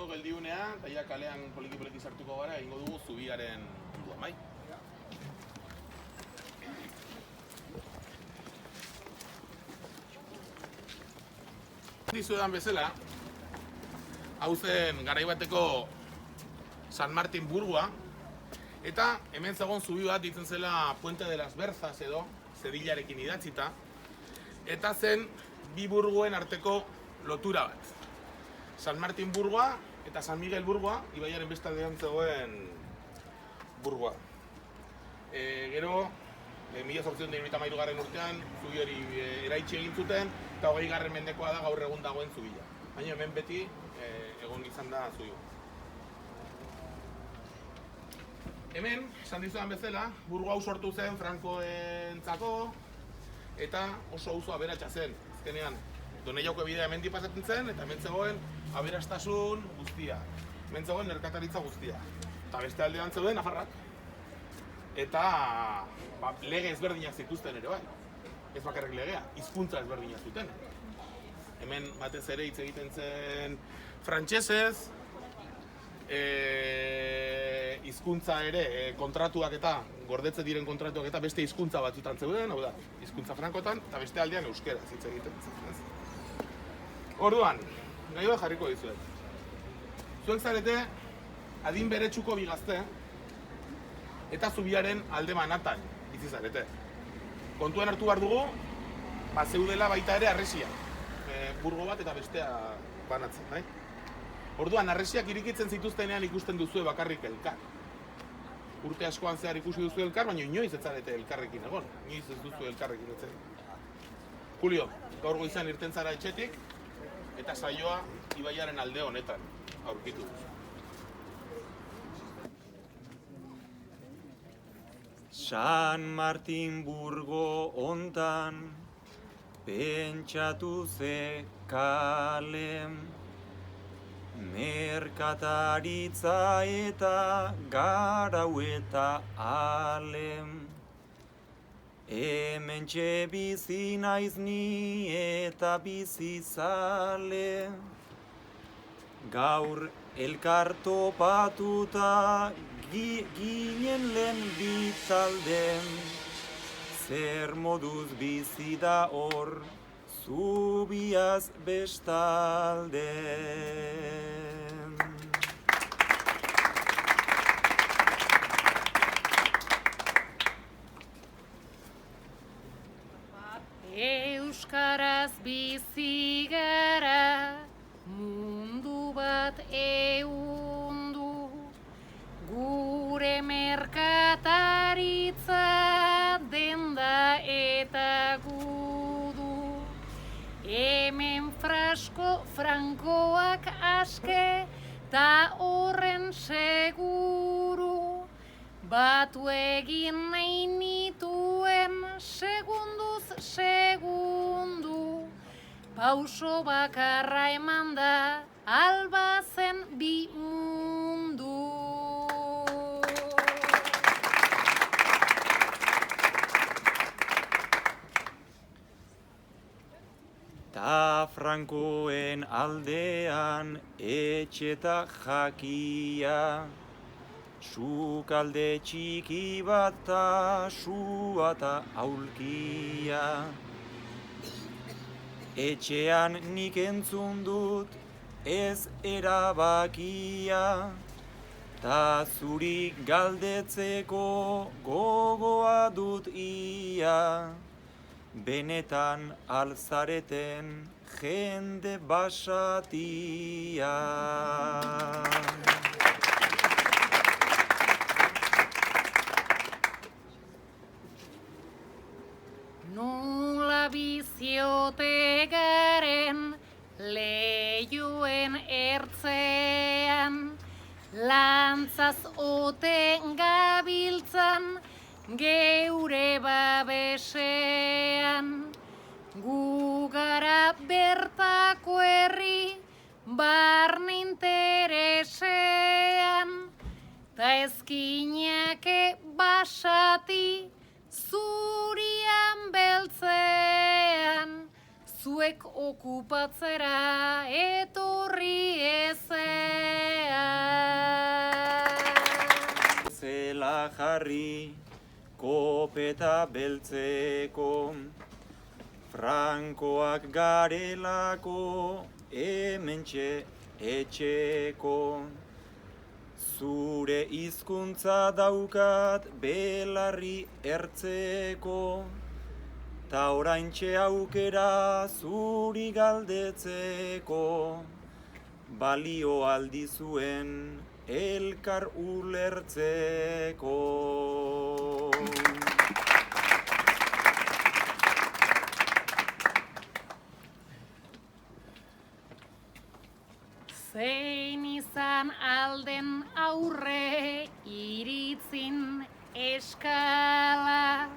geldiunea, eta ja kalean poliki-poliki sartuko gara, egingo dugu zubiaren munduan, bai? Dizuedan bezala, hau zen garaibateko San Martin burgua, eta hemen zegoen zubi bat ditzen zela Puente de las Berzas edo, zedilarekin idatzita, eta zen bi burguen arteko lotura bat. San Martin burgoa eta San Miguel burgoa, ibaiaren beste aldean zegoen burgoa. Gero, 1893 urtean, zubi hori eraitsi egin zuten, eta 20. mendekoa da gaur egun dagoen zubila. Baina hemen beti egon izan da zubi. Hemen, esan dizudan bezala, burgo hau sortu zen Frankoentzako, eta oso auzo aberatsa zen. Azkenean, Doneiako bidea hemendik pasatzen zen, eta hemen zegoen aberastasun guztia. Hemen zegoen merkataritza guztia. Eta beste aldean zeuden Nafarrak. Eta lege ezberdinak zituzten ere bai. Ez bakarrik legea, hizkuntza ezberdinak zuten. Hemen batez ere hitz egiten zen frantsesez, hizkuntza ere kontratuak eta gordetzen diren kontratuak eta beste hizkuntza batzutan zeuden, hau da, hizkuntza frankotan, eta beste aldean euskaraz hitz egiten zen. Orduan, gai bat jarriko dizuet. Zuek zarete adin beretsuko bi gazte eta zubiaren alde manatan bizi zarete. Kontuan hartu behar dugu, zeudela baita ere harresia. Burgo bat eta bestea banatzen, bai? Orduan, harresiak irikitzen zituztenean ikusten duzue bakarrik elkar. Urte askoan zehar ikusi duzu elkar, baina inoiz ez zarete elkarrekin egon. Inoiz ez duzu elkarrekin etzen. Julio, gaur goizan irten zara etxetik, eta saioa ibaiaren alde honetan aurkitu duzu. San Martin burgo hontan, pentsatu ze kalem, merkataritza eta garau eta alem. Hementxe bizi naiz ni eta bizi zale, gaur elkar topatuta ginen lehen bitalden, zer moduz bizi da hor zubiaz bestalden. Euskaraz bizi gara, mundu bat ehundu, gure merkataritza denda eta gudu. Hemen frankoak aske, ta horren seguru, batu egin nahi nituen segunduz segundu, pauso bakarra eman da albazen bi mundu. Ta frankoen aldean etxeta jakia, sukalde txiki bat ta sua ta aulkia. Etxean nik entzun dut ez erabakia, ta zuri galdetzeko gogoa dut ia. Benetan alzareten jende basatia. Nola biziote garen leioen ertzean, lantzaz oten gabiltzan geure babesean. Gu gara bertako herri barne interesean, ta ezkinake basati zurian beltzean, zuek okupatzera etorri ezen. jarri kopeta beltzeko, Frankoak garelako hementxe etxeko. Zure hizkuntza daukat belarri ertzeko, ta oraintxe aukera zuri galdetzeko, balio aldi zuen elkar ulertzeko. Zein izan alden aurre iritzin eskala,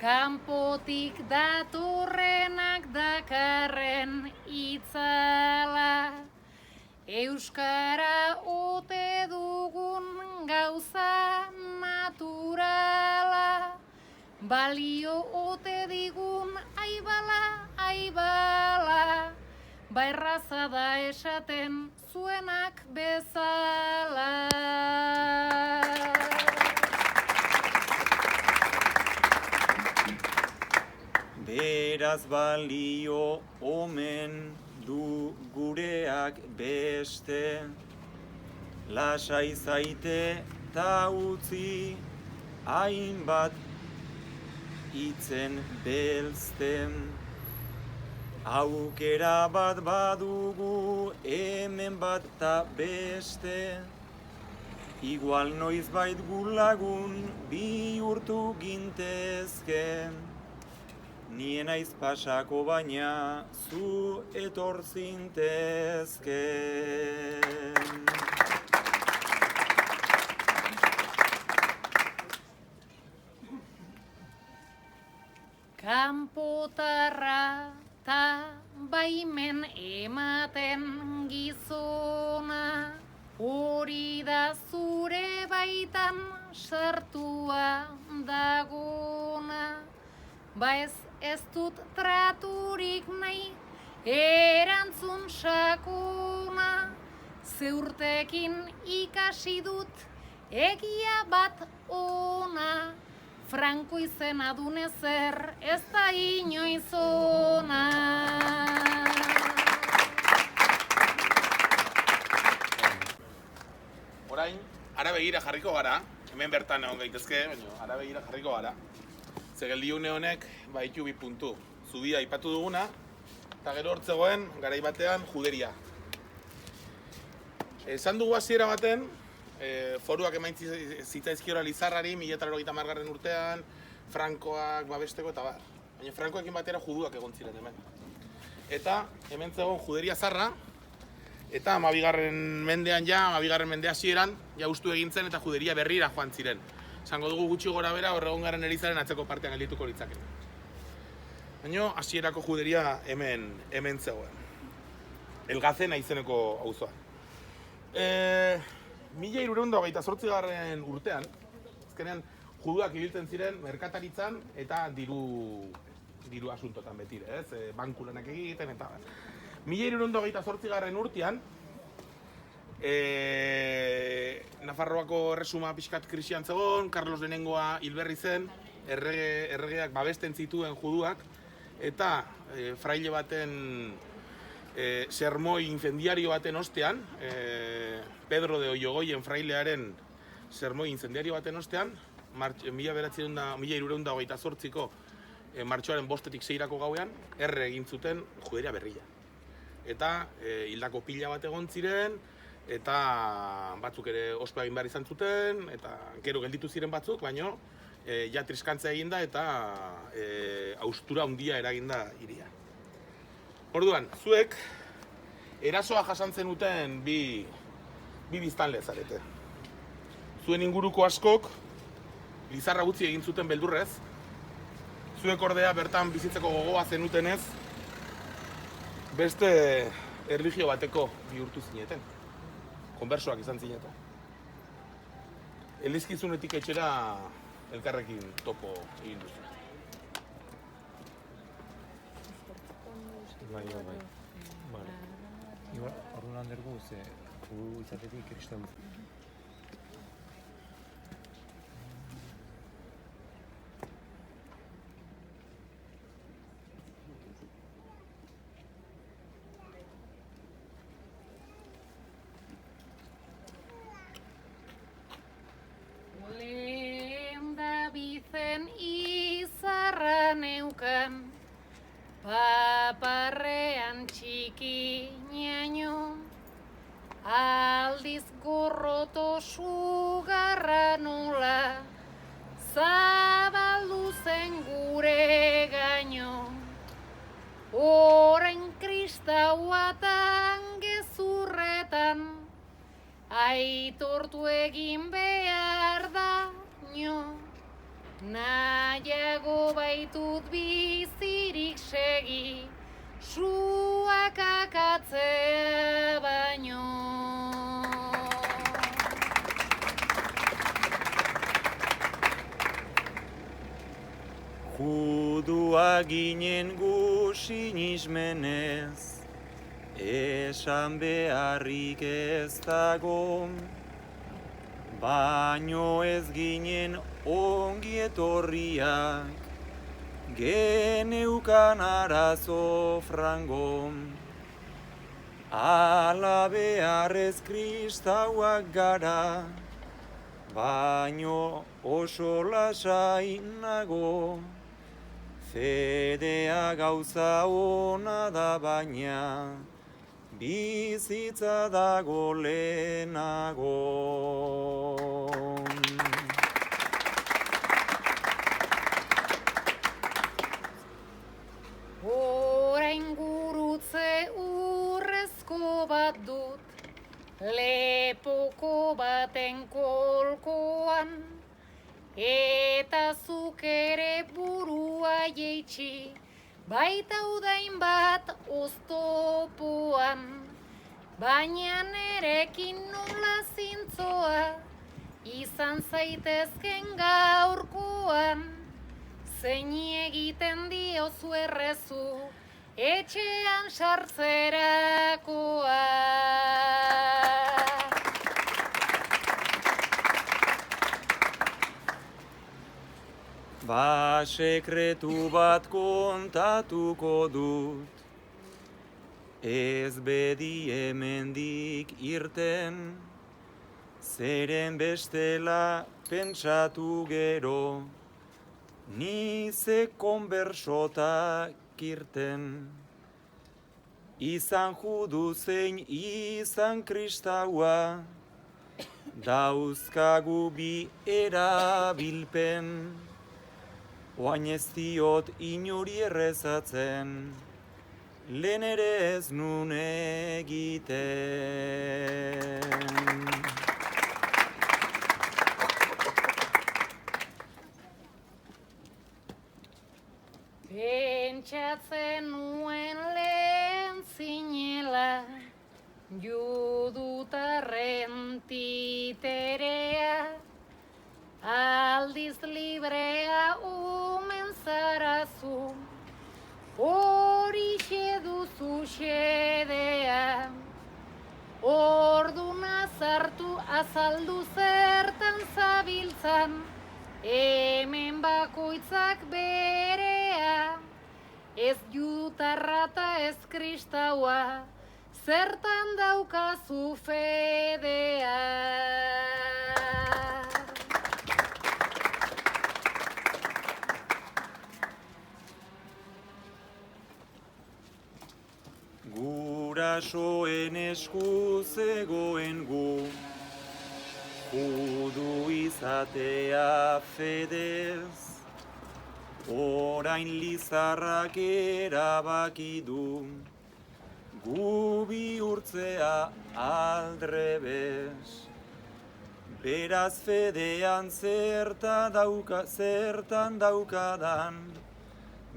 kanpotik datorrenak dakarren itzala. Euskara ote dugun gauza naturala, balio ote digun aibala, aibala, ba erraza da esaten zuenak bezala. Beraz balio omen du gureak beste, lasai zaite ta utzi hainbat hitzen belzten. Aukera bat badugu hemen bat ta beste, igual noizbait gu lagun bihurtu gintezke. Nien naiz pasako baina zu etor zintezke. Kanpotarra ta baimen ematen gizona, hori da zure baitan sartua dagona. Ba ez dut traturik nahi, erantzun sakona, zeurtekin ikasi dut egia bat ona. Franko izena dunezer ez da inoiz ona. Orain, ara begira jarriko gara, hemen bertan egon gaitezke, baina ara begira jarriko gara. Ze geldiune honek baitu bi puntu. Zubia aipatu duguna, eta gero hortzegoen garai batean juderia. Esan dugu hasiera baten, foruak emain zitzaizkiora Lizarrari 1980 urtean, Frankoak babesteko eta bar. Baina Frankoekin batera juduak egon ziren hemen. Eta hemen zegoen juderia zarra, eta 12. mendean ja, 12. mende hasieran, ja hustu egin zen eta juderia berrira joan ziren. Esango dugu gutxi gora bera Horregongaren elizaren atzeko partean geldituko litzake. Baina hasierako juderia hemen zegoen. Elgazena izeneko auzoan. 1328 urtean, azkenean juduak ibiltzen ziren merkataritzan eta diru asuntotan betire, ez? Banku lanak egiten eta 1328 urtean, Nafarroako erresuma pixkat krisian zegoen, Carlos Lehenengoa hilberri zen, erregeak babesten zituen juduak, eta fraile baten sermoi incendiario baten ostean, Pedro de Ollogoyen frailearen sermoi incendiario baten ostean, 1328ko martxoaren 5-tik 6-rako gauean, erre egin zuten juderia berria. Eta hildako pila bat egon ziren, eta batzuk ere ospa egin behar izan zuten, eta gero gelditu ziren batzuk, baino ja triskantza eginda eta haustura handia eraginda hiria. Orduan, zuek erasoa jasan zenuten bi biztanle zarete. Zuen inguruko askok Lizarra utzi egin zuten beldurrez, zuek ordea bertan bizitzeko gogoa zenutenez, beste erlijio bateko bihurtu zineten. Konbersoak izan zineten. Elizkizunetik etxera elkarrekin topo egin duzu. Bai. Vale. Igual, orduan dergu, ze izatetik kristau. neukan, paparrean txiki niaino, aldiz gorroto sugarra nola, zabaldu zen gure gaino. Orain kristauatan gezurretan, aitortu egin behar daño. Nahiago baitut bizirik segi, suak akatzea baino. Judua ginen gu sinismenez, esan beharrik ez dago, baino ez ginen ongi etorriak, geneukan arazo frango. Ala beharrez kristauak gara, baino oso lasai nago. Fedea gauza ona da baina, bizitza dago lehenago. Orain gurutze urrezko bat dut, lepoko baten kolkoan, eta zuk ere burua jeitsi, baita udain bat oztopoan, baina nerekin nola zintzoa, izan zaitezken gaurkoan, zein egiten diozu errezu, etxean sartzerakoa. Ba sekretu bat kontatuko dut, ez bedi hemendik irten, zeren bestela pentsatu gero, ni ze konbertsotak irten. Izan judu zein izan kristaua, dauzkagu bi erabilpen. Oain ez diot inori errezatzen, lehen ere ez nun egiten. Pentsatzen nuen lehen zinela, judutarren titerea, aldiz librea omen zarazu, horixe duzu xedea. Ordun azaldu zertan zabiltzan, hemen bakoitzak berea, ez judutarra eta ez kristaua, zertan daukazu fedea. Gurasoen esku zegoen gu, judu izatea fedez, orain lizarrak erabaki du, gu bihurtzea aldrebez. Beraz fedean zertan daukadan,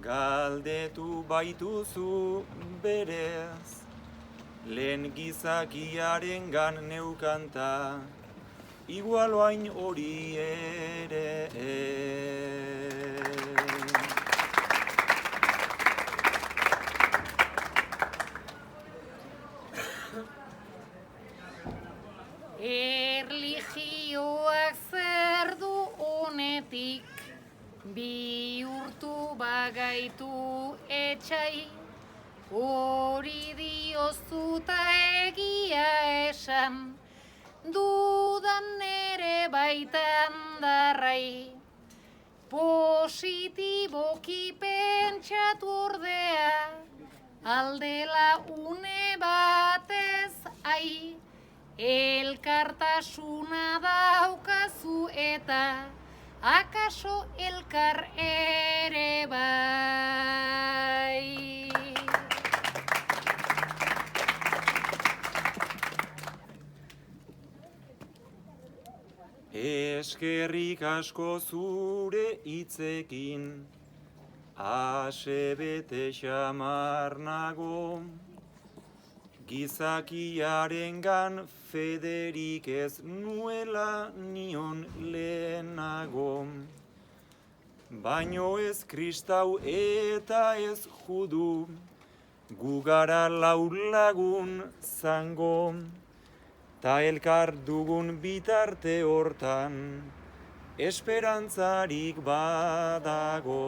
galdetu baituzu berez, lehen gizakiarengan neukanta, igual oain hori ere. Erlijioak zer du honetik, bihurtu bagaitu etxai, hori diozuta egia esan, dudan ere baitan darrai. positiboki pentsatu ordea, aldela une batez, ai, elkartasuna daukazu eta akaso elkar ere bai. Eskerrik asko zure hitzekin, ase bete xamar nago, gizakiarengan federik ez nuela nion lehenago. Baino ez kristau eta ez judu, gu gara lau lagun zango, ta elkar dugun bitarte hortan, esperantzarik badago.